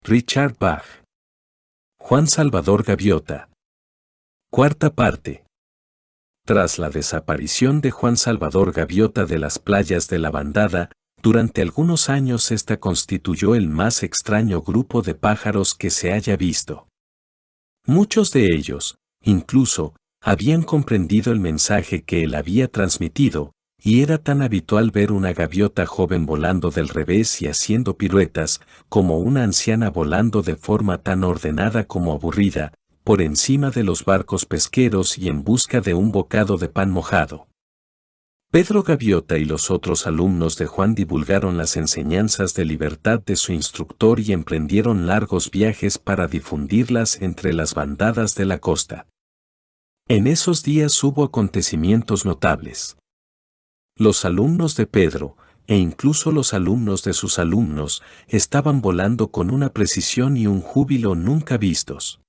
Richard Bach. Juan Salvador Gaviota. Cuarta parte. Tras la desaparición de Juan Salvador Gaviota de las playas de la Bandada, durante algunos años ésta constituyó el más extraño grupo de pájaros que se haya visto. Muchos de ellos, incluso, habían comprendido el mensaje que él había transmitido, y era tan habitual ver una gaviota joven volando del revés y haciendo piruetas, como una anciana volando de forma tan ordenada como aburrida, por encima de los barcos pesqueros y en busca de un bocado de pan mojado. Pedro Gaviota y los otros alumnos de Juan divulgaron las enseñanzas de libertad de su instructor y emprendieron largos viajes para difundirlas entre las bandadas de la costa. En esos días hubo acontecimientos notables. Los alumnos de Pedro, e incluso los alumnos de sus alumnos, estaban volando con una precisión y un júbilo nunca vistos.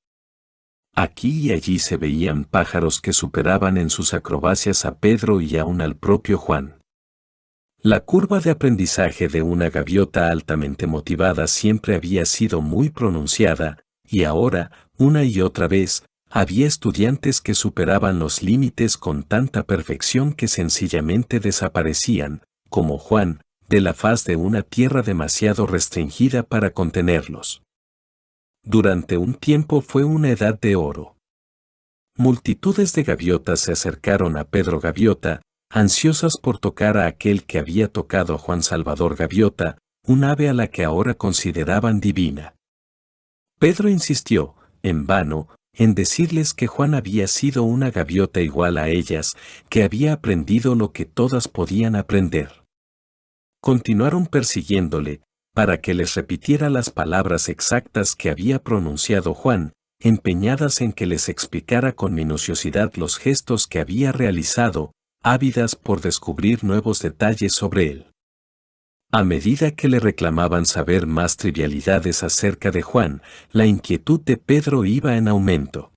Aquí y allí se veían pájaros que superaban en sus acrobacias a Pedro y aún al propio Juan. La curva de aprendizaje de una gaviota altamente motivada siempre había sido muy pronunciada, y ahora, una y otra vez, había estudiantes que superaban los límites con tanta perfección que sencillamente desaparecían, como Juan, de la faz de una tierra demasiado restringida para contenerlos. Durante un tiempo fue una edad de oro. Multitudes de gaviotas se acercaron a Pedro Gaviota, ansiosas por tocar a aquel que había tocado a Juan Salvador Gaviota, un ave a la que ahora consideraban divina. Pedro insistió, en vano, en decirles que Juan había sido una gaviota igual a ellas, que había aprendido lo que todas podían aprender. Continuaron persiguiéndole, para que les repitiera las palabras exactas que había pronunciado Juan, empeñadas en que les explicara con minuciosidad los gestos que había realizado, ávidas por descubrir nuevos detalles sobre él. A medida que le reclamaban saber más trivialidades acerca de Juan, la inquietud de Pedro iba en aumento.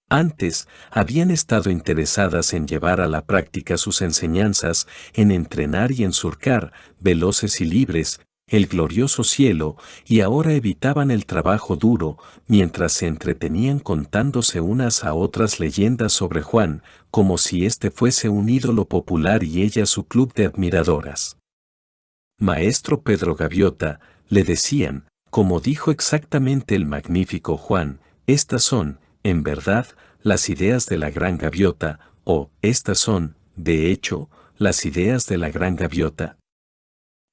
Antes, habían estado interesadas en llevar a la práctica sus enseñanzas, en entrenar y en surcar, veloces y libres, el glorioso cielo, y ahora evitaban el trabajo duro, mientras se entretenían contándose unas a otras leyendas sobre Juan, como si éste fuese un ídolo popular y ella su club de admiradoras. Maestro Pedro Gaviota, le decían, como dijo exactamente el magnífico Juan, estas son, en verdad, las ideas de la gran gaviota, o, estas son, de hecho, las ideas de la gran gaviota.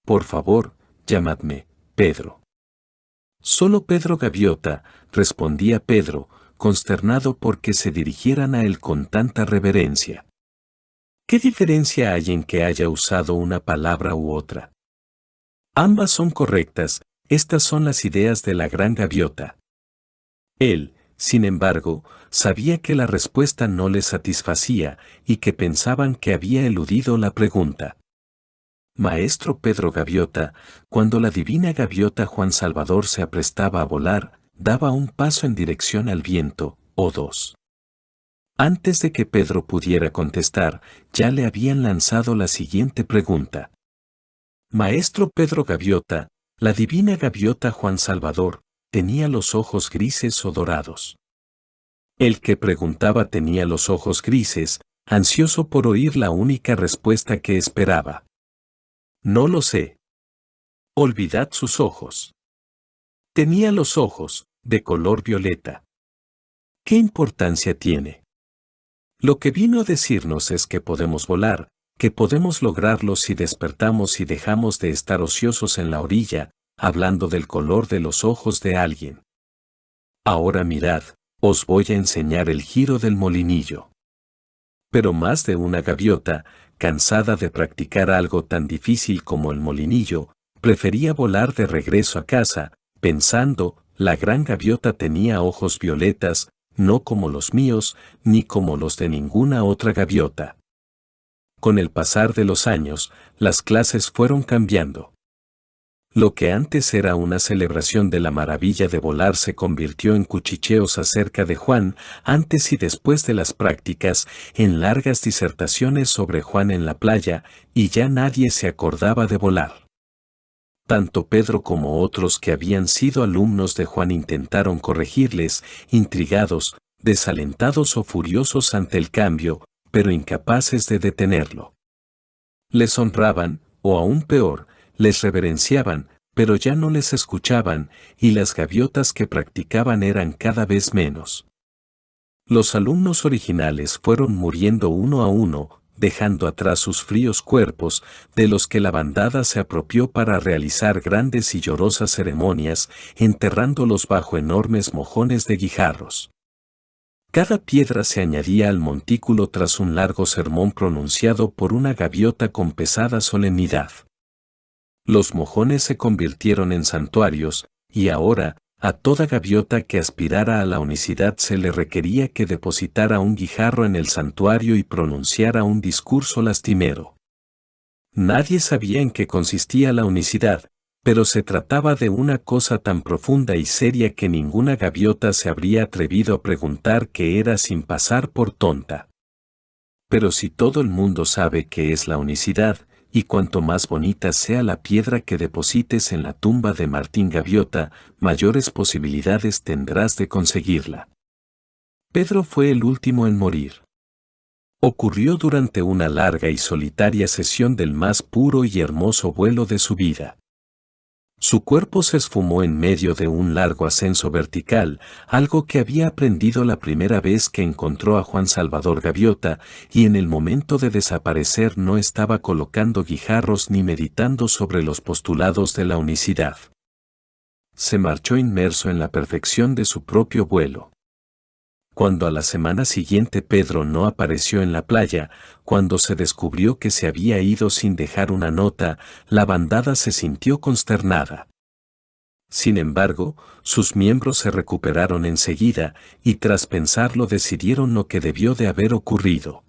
Por favor, llamadme Pedro. Solo Pedro Gaviota, respondía Pedro, consternado porque se dirigieran a él con tanta reverencia. ¿Qué diferencia hay en que haya usado una palabra u otra? Ambas son correctas, estas son las ideas de la gran gaviota. Él, sin embargo, sabía que la respuesta no le satisfacía y que pensaban que había eludido la pregunta. Maestro Pedro Gaviota, cuando la divina gaviota Juan Salvador se aprestaba a volar, daba un paso en dirección al viento, o dos. Antes de que Pedro pudiera contestar, ya le habían lanzado la siguiente pregunta. Maestro Pedro Gaviota, la divina gaviota Juan Salvador, tenía los ojos grises o dorados. El que preguntaba tenía los ojos grises, ansioso por oír la única respuesta que esperaba. No lo sé. Olvidad sus ojos. Tenía los ojos, de color violeta. ¿Qué importancia tiene? Lo que vino a decirnos es que podemos volar, que podemos lograrlo si despertamos y dejamos de estar ociosos en la orilla, hablando del color de los ojos de alguien. Ahora mirad, os voy a enseñar el giro del molinillo. Pero más de una gaviota, cansada de practicar algo tan difícil como el molinillo, prefería volar de regreso a casa, pensando, la gran gaviota tenía ojos violetas, no como los míos, ni como los de ninguna otra gaviota. Con el pasar de los años, las clases fueron cambiando. Lo que antes era una celebración de la maravilla de volar se convirtió en cuchicheos acerca de Juan, antes y después de las prácticas, en largas disertaciones sobre Juan en la playa, y ya nadie se acordaba de volar. Tanto Pedro como otros que habían sido alumnos de Juan intentaron corregirles, intrigados, desalentados o furiosos ante el cambio, pero incapaces de detenerlo. Les honraban, o aún peor, les reverenciaban, pero ya no les escuchaban, y las gaviotas que practicaban eran cada vez menos. Los alumnos originales fueron muriendo uno a uno, dejando atrás sus fríos cuerpos, de los que la bandada se apropió para realizar grandes y llorosas ceremonias, enterrándolos bajo enormes mojones de guijarros. Cada piedra se añadía al montículo tras un largo sermón pronunciado por una gaviota con pesada solemnidad. Los mojones se convirtieron en santuarios, y ahora, a toda gaviota que aspirara a la unicidad se le requería que depositara un guijarro en el santuario y pronunciara un discurso lastimero. Nadie sabía en qué consistía la unicidad, pero se trataba de una cosa tan profunda y seria que ninguna gaviota se habría atrevido a preguntar qué era sin pasar por tonta. Pero si todo el mundo sabe qué es la unicidad, y cuanto más bonita sea la piedra que deposites en la tumba de Martín Gaviota, mayores posibilidades tendrás de conseguirla. Pedro fue el último en morir. Ocurrió durante una larga y solitaria sesión del más puro y hermoso vuelo de su vida. Su cuerpo se esfumó en medio de un largo ascenso vertical, algo que había aprendido la primera vez que encontró a Juan Salvador Gaviota, y en el momento de desaparecer no estaba colocando guijarros ni meditando sobre los postulados de la unicidad. Se marchó inmerso en la perfección de su propio vuelo. Cuando a la semana siguiente Pedro no apareció en la playa, cuando se descubrió que se había ido sin dejar una nota, la bandada se sintió consternada. Sin embargo, sus miembros se recuperaron enseguida, y tras pensarlo decidieron lo que debió de haber ocurrido.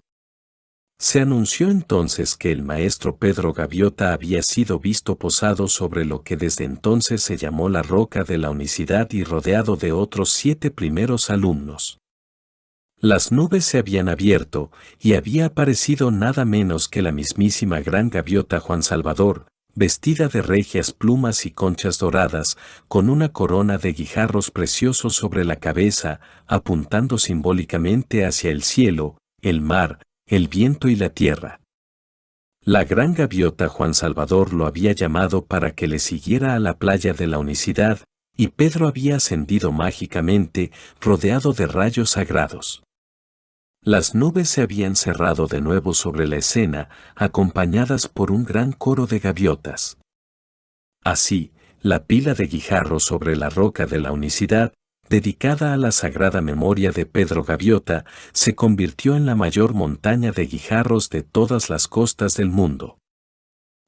Se anunció entonces que el maestro Pedro Gaviota había sido visto posado sobre lo que desde entonces se llamó la roca de la unicidad y rodeado de otros 7 primeros alumnos. Las nubes se habían abierto, y había aparecido nada menos que la mismísima gran gaviota Juan Salvador, vestida de regias plumas y conchas doradas, con una corona de guijarros preciosos sobre la cabeza, apuntando simbólicamente hacia el cielo, el mar, el viento y la tierra. La gran gaviota Juan Salvador lo había llamado para que le siguiera a la playa de la unicidad, y Pedro había ascendido mágicamente, rodeado de rayos sagrados. Las nubes se habían cerrado de nuevo sobre la escena, acompañadas por un gran coro de gaviotas. Así, la pila de guijarros sobre la roca de la unicidad, dedicada a la sagrada memoria de Pedro Gaviota, se convirtió en la mayor montaña de guijarros de todas las costas del mundo.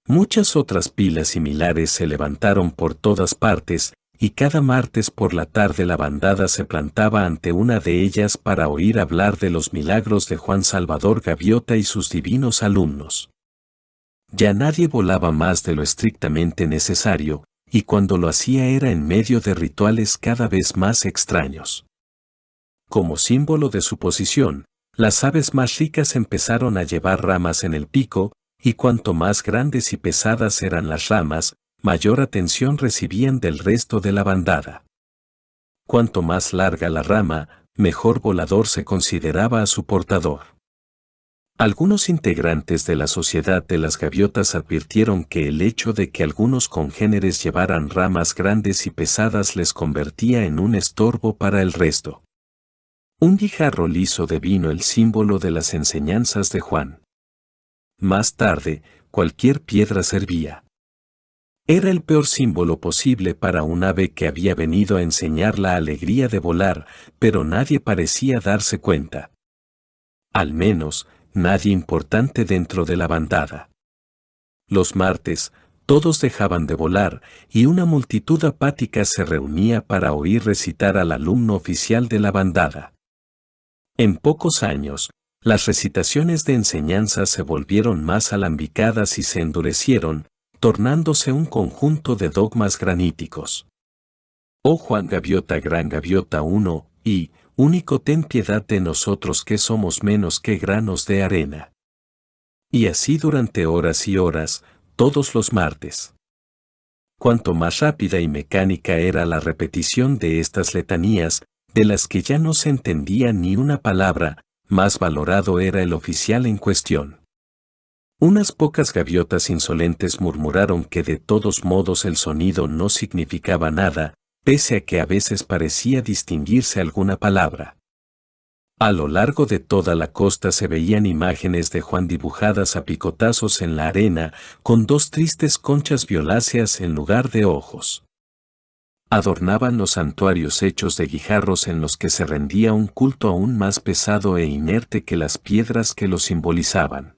Muchas otras pilas similares se levantaron por todas partes, y cada martes por la tarde la bandada se plantaba ante una de ellas para oír hablar de los milagros de Juan Salvador Gaviota y sus divinos alumnos. Ya nadie volaba más de lo estrictamente necesario, y cuando lo hacía era en medio de rituales cada vez más extraños. Como símbolo de su posición, las aves más ricas empezaron a llevar ramas en el pico, y cuanto más grandes y pesadas eran las ramas, mayor atención recibían del resto de la bandada. Cuanto más larga la rama, mejor volador se consideraba a su portador. Algunos integrantes de la Sociedad de las Gaviotas advirtieron que el hecho de que algunos congéneres llevaran ramas grandes y pesadas les convertía en un estorbo para el resto. Un guijarro liso devino el símbolo de las enseñanzas de Juan. Más tarde, cualquier piedra servía. Era el peor símbolo posible para un ave que había venido a enseñar la alegría de volar, pero nadie parecía darse cuenta. Al menos, nadie importante dentro de la bandada. Los martes, todos dejaban de volar, y una multitud apática se reunía para oír recitar al alumno oficial de la bandada. En pocos años, las recitaciones de enseñanza se volvieron más alambicadas y se endurecieron, tornándose un conjunto de dogmas graníticos. Oh Juan Gaviota, gran Gaviota uno, y, único, ten piedad de nosotros que somos menos que granos de arena. Y así durante horas y horas, todos los martes. Cuanto más rápida y mecánica era la repetición de estas letanías, de las que ya no se entendía ni una palabra, más valorado era el oficial en cuestión. Unas pocas gaviotas insolentes murmuraron que de todos modos el sonido no significaba nada, pese a que a veces parecía distinguirse alguna palabra. A lo largo de toda la costa se veían imágenes de Juan dibujadas a picotazos en la arena, con dos tristes conchas violáceas en lugar de ojos. Adornaban los santuarios hechos de guijarros en los que se rendía un culto aún más pesado e inerte que las piedras que los simbolizaban.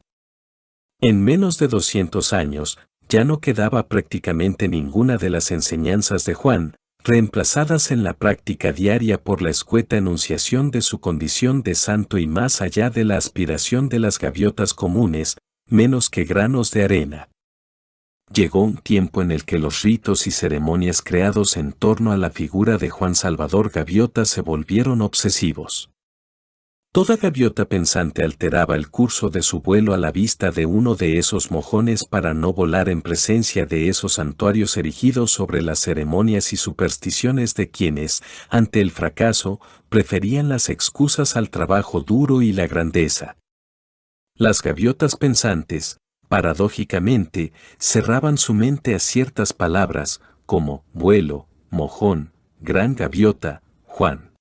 En menos de 200 años, ya no quedaba prácticamente ninguna de las enseñanzas de Juan, reemplazadas en la práctica diaria por la escueta enunciación de su condición de santo y más allá de la aspiración de las gaviotas comunes, menos que granos de arena. Llegó un tiempo en el que los ritos y ceremonias creados en torno a la figura de Juan Salvador Gaviota se volvieron obsesivos. Toda gaviota pensante alteraba el curso de su vuelo a la vista de uno de esos mojones para no volar en presencia de esos santuarios erigidos sobre las ceremonias y supersticiones de quienes, ante el fracaso, preferían las excusas al trabajo duro y la grandeza. Las gaviotas pensantes, paradójicamente, cerraban su mente a ciertas palabras, como vuelo, mojón, gran gaviota, Juan.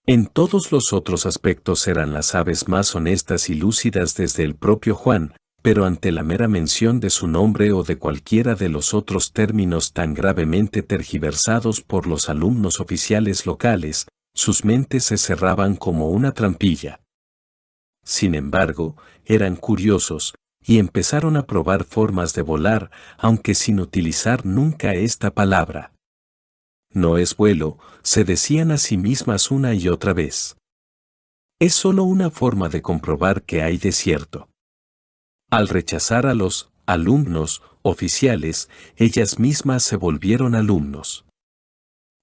En todos los otros aspectos eran las aves más honestas y lúcidas desde el propio Juan, pero ante la mera mención de su nombre o de cualquiera de los otros términos tan gravemente tergiversados por los alumnos oficiales locales, sus mentes se cerraban como una trampilla. Sin embargo, eran curiosos, y empezaron a probar formas de volar, aunque sin utilizar nunca esta palabra. No es vuelo, se decían a sí mismas una y otra vez. Es solo una forma de comprobar que hay desierto. Al rechazar a los alumnos oficiales, ellas mismas se volvieron alumnos.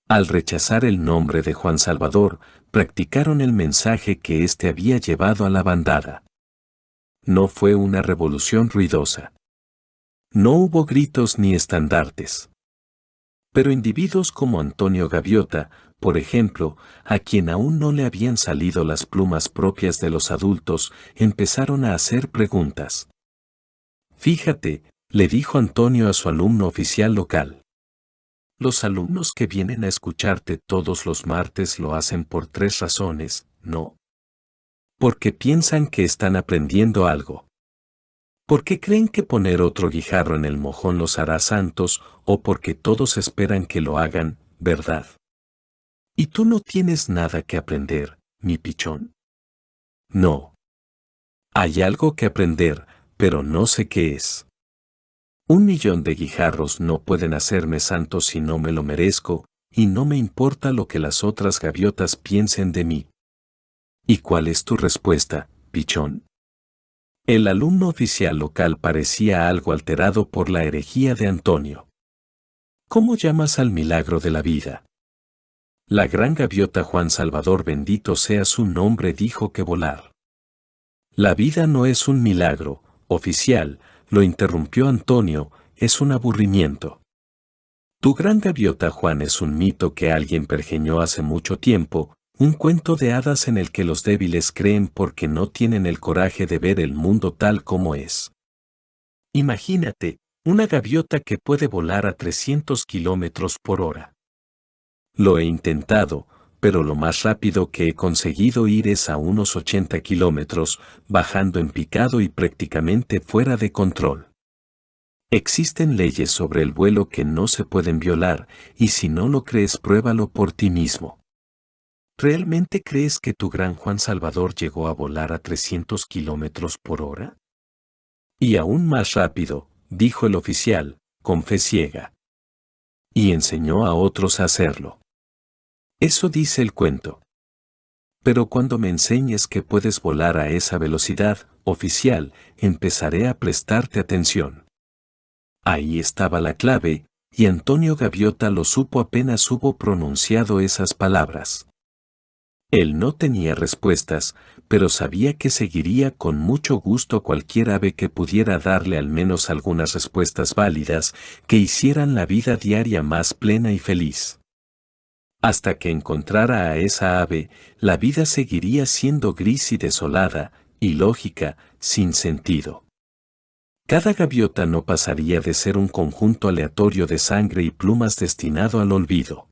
Al rechazar el nombre de Juan Salvador, practicaron el mensaje que éste había llevado a la bandada. No fue una revolución ruidosa. No hubo gritos ni estandartes. Pero individuos como Antonio Gaviota, por ejemplo, a quien aún no le habían salido las plumas propias de los adultos, empezaron a hacer preguntas. Fíjate, le dijo Antonio a su alumno oficial local. Los alumnos que vienen a escucharte todos los martes lo hacen por 3 razones, ¿no? Porque piensan que están aprendiendo algo. Porque creen que poner otro guijarro en el mojón los hará santos, o porque todos esperan que lo hagan, ¿verdad? ¿Y tú no tienes nada que aprender, mi pichón? No. Hay algo que aprender, pero no sé qué es. 1.000.000 de guijarros no pueden hacerme santo si no me lo merezco, y no me importa lo que las otras gaviotas piensen de mí. ¿Y cuál es tu respuesta, pichón? El alumno oficial local parecía algo alterado por la herejía de Antonio. ¿Cómo llamas al milagro de la vida? La gran gaviota Juan Salvador, bendito sea su nombre, dijo que volar. La vida no es un milagro, oficial, lo interrumpió Antonio, es un aburrimiento. Tu gran gaviota Juan es un mito que alguien pergeñó hace mucho tiempo, un cuento de hadas en el que los débiles creen porque no tienen el coraje de ver el mundo tal como es. Imagínate, una gaviota que puede volar a 300 kilómetros por hora. Lo he intentado, pero lo más rápido que he conseguido ir es a unos 80 kilómetros, bajando en picado y prácticamente fuera de control. Existen leyes sobre el vuelo que no se pueden violar, y si no lo crees, pruébalo por ti mismo. ¿Realmente crees que tu gran Juan Salvador llegó a volar a 300 kilómetros por hora? Y aún más rápido, dijo el oficial, con fe ciega. Y enseñó a otros a hacerlo. Eso dice el cuento. Pero cuando me enseñes que puedes volar a esa velocidad, oficial, empezaré a prestarte atención. Ahí estaba la clave, y Antonio Gaviota lo supo apenas hubo pronunciado esas palabras. Él no tenía respuestas, pero sabía que seguiría con mucho gusto cualquier ave que pudiera darle al menos algunas respuestas válidas que hicieran la vida diaria más plena y feliz. Hasta que encontrara a esa ave, la vida seguiría siendo gris y desolada, ilógica, sin sentido. Cada gaviota no pasaría de ser un conjunto aleatorio de sangre y plumas destinado al olvido.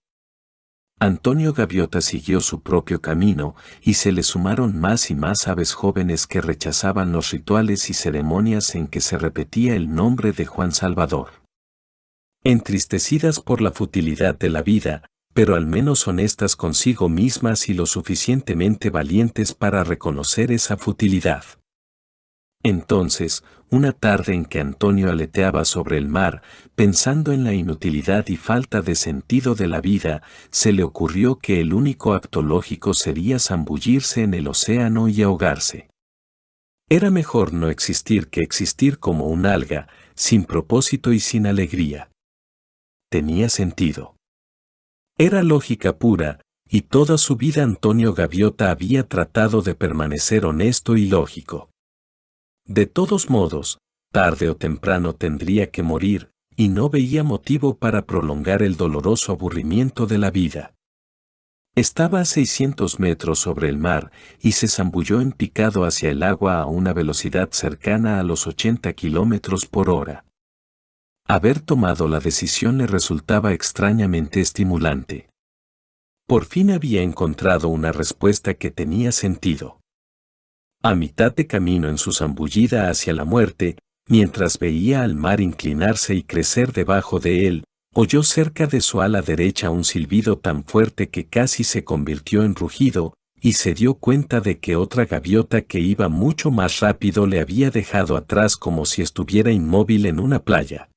Antonio Gaviota siguió su propio camino, y se le sumaron más y más aves jóvenes que rechazaban los rituales y ceremonias en que se repetía el nombre de Juan Salvador. Entristecidas por la futilidad de la vida, pero al menos honestas consigo mismas y lo suficientemente valientes para reconocer esa futilidad. Entonces, una tarde en que Antonio aleteaba sobre el mar, pensando en la inutilidad y falta de sentido de la vida, se le ocurrió que el único acto lógico sería zambullirse en el océano y ahogarse. Era mejor no existir que existir como un alga, sin propósito y sin alegría. Tenía sentido. Era lógica pura, y toda su vida Antonio Gaviota había tratado de permanecer honesto y lógico. De todos modos, tarde o temprano tendría que morir, y no veía motivo para prolongar el doloroso aburrimiento de la vida. Estaba a 600 metros sobre el mar, y se zambulló en picado hacia el agua a una velocidad cercana a los 80 kilómetros por hora. Haber tomado la decisión le resultaba extrañamente estimulante. Por fin había encontrado una respuesta que tenía sentido. A mitad de camino en su zambullida hacia la muerte, mientras veía al mar inclinarse y crecer debajo de él, oyó cerca de su ala derecha un silbido tan fuerte que casi se convirtió en rugido, y se dio cuenta de que otra gaviota que iba mucho más rápido le había dejado atrás como si estuviera inmóvil en una playa.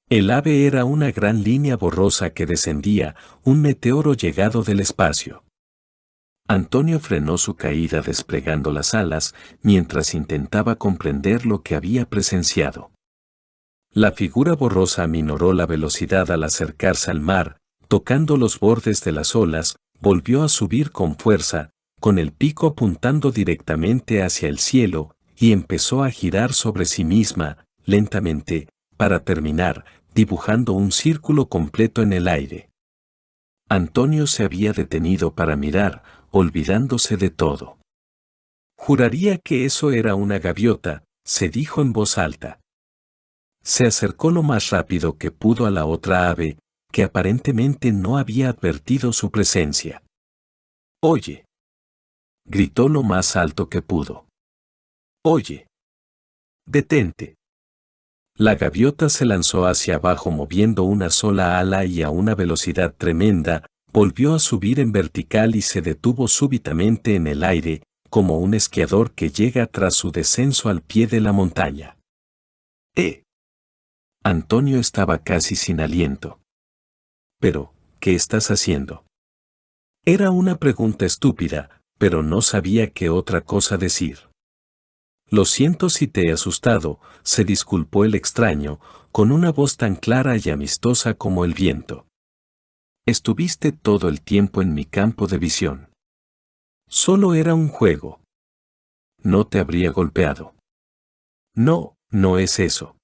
El ave era una gran línea borrosa que descendía, un meteoro llegado del espacio. Antonio frenó su caída desplegando las alas, mientras intentaba comprender lo que había presenciado. La figura borrosa aminoró la velocidad al acercarse al mar, tocando los bordes de las olas, volvió a subir con fuerza, con el pico apuntando directamente hacia el cielo, y empezó a girar sobre sí misma, lentamente, para terminar, dibujando un círculo completo en el aire. Antonio se había detenido para mirar, olvidándose de todo. Juraría que eso era una gaviota, se dijo en voz alta. Se acercó lo más rápido que pudo a la otra ave, que aparentemente no había advertido su presencia. «Oye», gritó lo más alto que pudo. «Oye, detente». La gaviota se lanzó hacia abajo moviendo una sola ala y a una velocidad tremenda, volvió a subir en vertical y se detuvo súbitamente en el aire, como un esquiador que llega tras su descenso al pie de la montaña. Antonio estaba casi sin aliento. «¿Pero, qué estás haciendo?» Era una pregunta estúpida, pero no sabía qué otra cosa decir. «Lo siento si te he asustado», se disculpó el extraño, con una voz tan clara y amistosa como el viento. «Estuviste todo el tiempo en mi campo de visión. Solo era un juego. No te habría golpeado». «No, no es eso».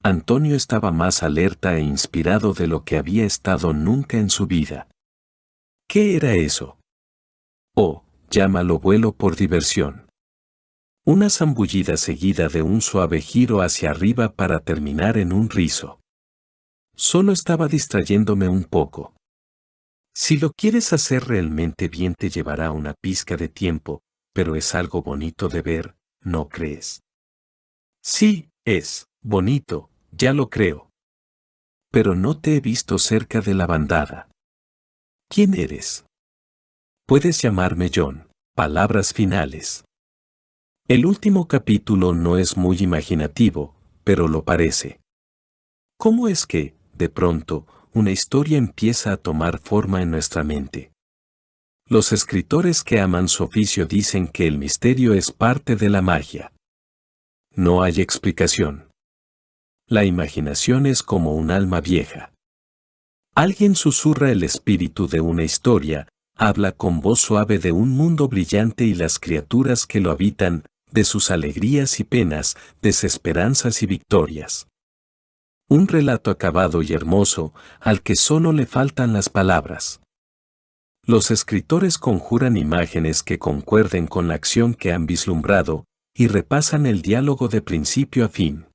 Antonio estaba más alerta e inspirado de lo que había estado nunca en su vida. ¿Qué era eso? Oh, llámalo vuelo por diversión. Una zambullida seguida de un suave giro hacia arriba para terminar en un rizo. Solo estaba distrayéndome un poco. Si lo quieres hacer realmente bien te llevará una pizca de tiempo, pero es algo bonito de ver, ¿no crees? Sí, es bonito, ya lo creo. Pero no te he visto cerca de la bandada. ¿Quién eres? Puedes llamarme John. Palabras finales. El último capítulo no es muy imaginativo, pero lo parece. ¿Cómo es que, de pronto, una historia empieza a tomar forma en nuestra mente? Los escritores que aman su oficio dicen que el misterio es parte de la magia. No hay explicación. La imaginación es como un alma vieja. Alguien susurra el espíritu de una historia, habla con voz suave de un mundo brillante y las criaturas que lo habitan, de sus alegrías y penas, desesperanzas y victorias. Un relato acabado y hermoso, al que solo le faltan las palabras. Los escritores conjuran imágenes que concuerden con la acción que han vislumbrado, y repasan el diálogo de principio a fin.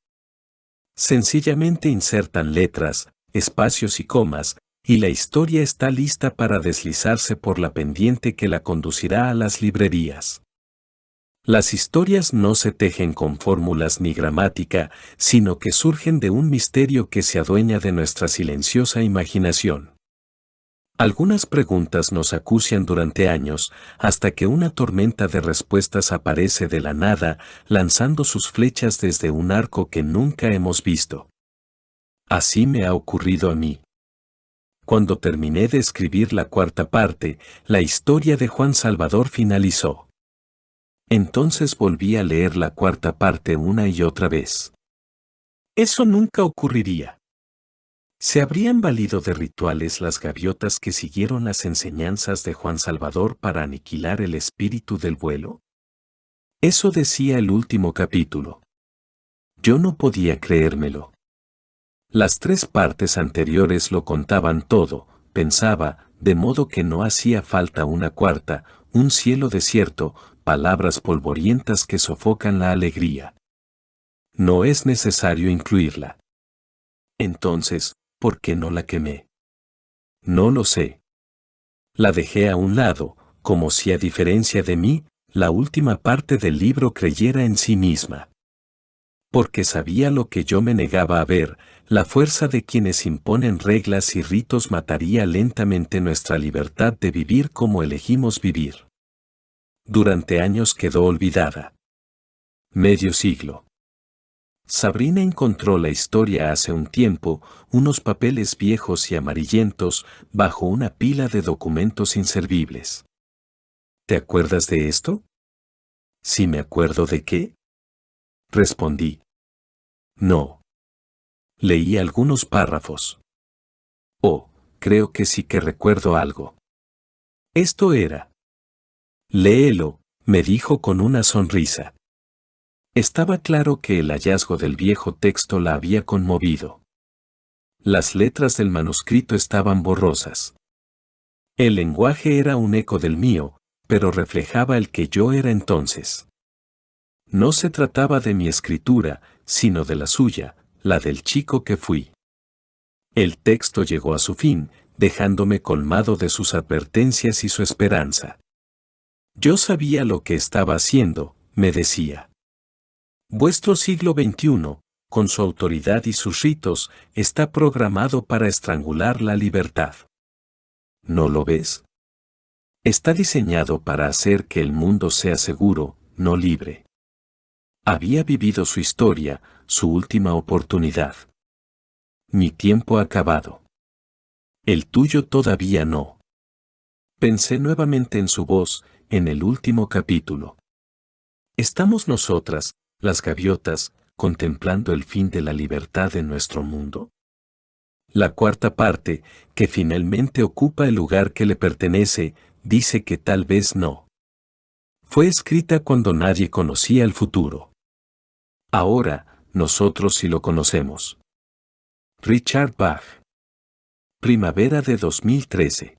Sencillamente insertan letras, espacios y comas, y la historia está lista para deslizarse por la pendiente que la conducirá a las librerías. Las historias no se tejen con fórmulas ni gramática, sino que surgen de un misterio que se adueña de nuestra silenciosa imaginación. Algunas preguntas nos acucian durante años, hasta que una tormenta de respuestas aparece de la nada, lanzando sus flechas desde un arco que nunca hemos visto. Así me ha ocurrido a mí. Cuando terminé de escribir la cuarta parte, la historia de Juan Salvador finalizó. Entonces volví a leer la cuarta parte una y otra vez. Eso nunca ocurriría. ¿Se habrían valido de rituales las gaviotas que siguieron las enseñanzas de Juan Salvador para aniquilar el espíritu del vuelo? Eso decía el último capítulo. Yo no podía creérmelo. Las 3 partes anteriores lo contaban todo, pensaba, de modo que no hacía falta una cuarta, un cielo desierto, palabras polvorientas que sofocan la alegría. No es necesario incluirla. Entonces, ¿por qué no la quemé? No lo sé. La dejé a un lado, como si a diferencia de mí, la última parte del libro creyera en sí misma. Porque sabía lo que yo me negaba a ver, la fuerza de quienes imponen reglas y ritos mataría lentamente nuestra libertad de vivir como elegimos vivir. Durante años quedó olvidada. Medio siglo. Sabrina encontró la historia hace un tiempo, unos papeles viejos y amarillentos, bajo una pila de documentos inservibles. ¿Te acuerdas de esto? ¿Sí me acuerdo de qué? Respondí. No. Leí algunos párrafos. Oh, creo que sí que recuerdo algo. Esto era. Léelo, me dijo con una sonrisa. Estaba claro que el hallazgo del viejo texto la había conmovido. Las letras del manuscrito estaban borrosas. El lenguaje era un eco del mío, pero reflejaba el que yo era entonces. No se trataba de mi escritura, sino de la suya, la del chico que fui. El texto llegó a su fin, dejándome colmado de sus advertencias y su esperanza. Yo sabía lo que estaba haciendo, me decía. Vuestro siglo XXI, con su autoridad y sus ritos, está programado para estrangular la libertad. ¿No lo ves? Está diseñado para hacer que el mundo sea seguro, no libre. Había vivido su historia, su última oportunidad. Mi tiempo ha acabado. El tuyo todavía no. Pensé nuevamente en su voz, en el último capítulo. ¿Estamos nosotras, las gaviotas, contemplando el fin de la libertad en nuestro mundo? La cuarta parte, que finalmente ocupa el lugar que le pertenece, dice que tal vez no. Fue escrita cuando nadie conocía el futuro. Ahora, nosotros sí lo conocemos. Richard Bach. Primavera de 2013.